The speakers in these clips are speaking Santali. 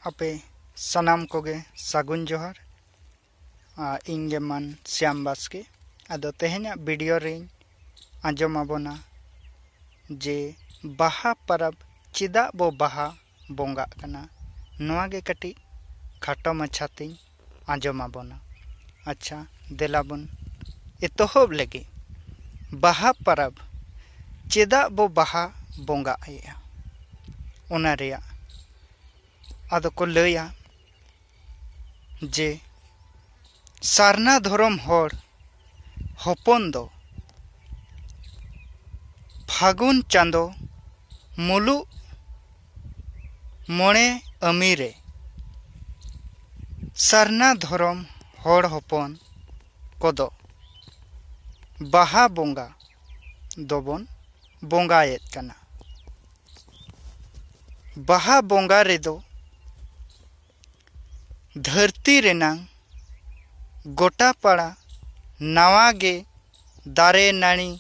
आपे सनाम कोगे सागुन जोहार इंगे मन श्याम बास्के आदो तेहेन्या वीडियो रे आंजम आबोना जे बाहा परब चिदा बो बाहा बोंगा कना नोआ गे कटी खाटो मछाती आंजम आबोना। अच्छा देलाबन एतोहब लगे बाहा परब चिदा बो बाहा बोंगा आया ओना रेया आदो को लया जे सारना धरम होड़ होपन दो फागुन चांदो मुलु मोणे अमीरे सारना धरम होड़ होपन कोदो बाहा बोंगा दोबन बोंगायेत कना। बाहा बोंगा रेदो धरती रेनांग गोटा पाड़ा नावा गे दारे नानी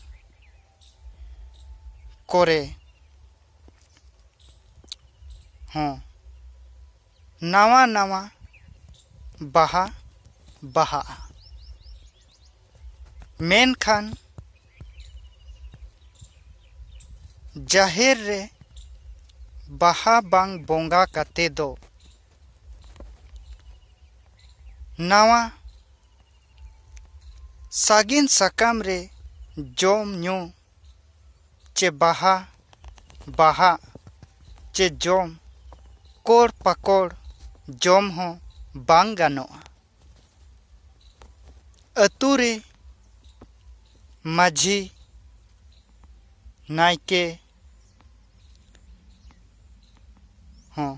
कोरे हाँ नावा नावा बाहा बाहा मेनखान जाहेर रे बाहा बांग बोंगा काते दो नावा सागिन सकाम रे जोम न्यू चे बाहा बाहा चे जोम कोड़ पकोड़ जोम हो बांग गानोआ। अतु रे माझी नायके हाँ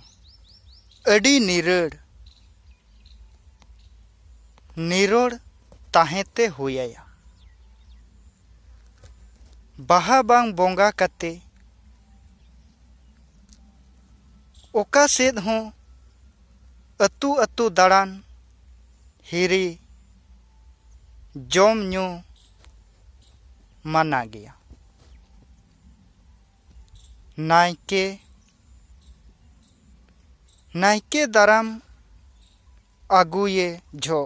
अडी निरोड़ ताहेते हुया बाहा बांग बोंगा कते ओका सेद हों अतु अतु दाड़ान हिरी जोम न्यू माना गया। नायके दाराम आगुये झो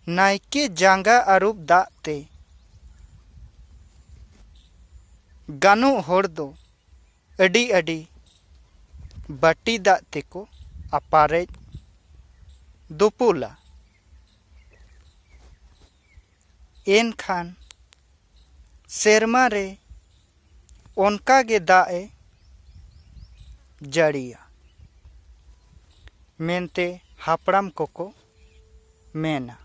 नायके जांगा आरूप दाते गानो होड़ दो अडी अडी बाटी दाते को अपारे दुपुला एन खान सेरमा रे ओनका गे दाए जड़िया मेनते हापड़ाम कोको मेना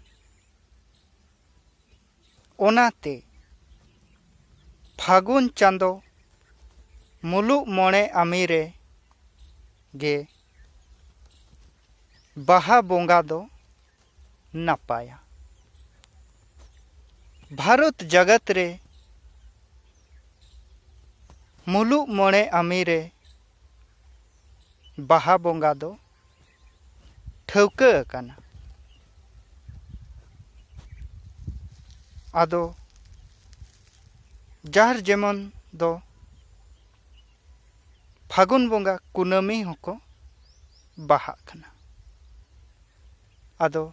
ओनाते फागुन चांदो मुलु मोणे अमीरे गे बाहा बोंगा दो नापाया। भारत जगत रे मुलु मोणे अमीरे बाहा बोंगा दो ठौका कना। आदो जार जेमन दो फागुन बोंगा कुनामी होको बाहा कना। आदो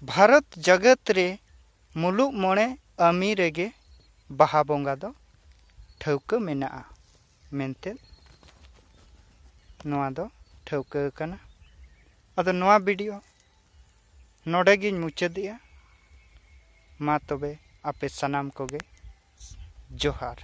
भारत जगत रे मुलु मोणे अमी रेगे बाहा बोंगा दो ठौका मेना मेनते नोआ दो ठौका कना। आदो नोआ वीडियो नोडे गिन मुचादिया मा तबे आपे सनाम कोगे जोहार।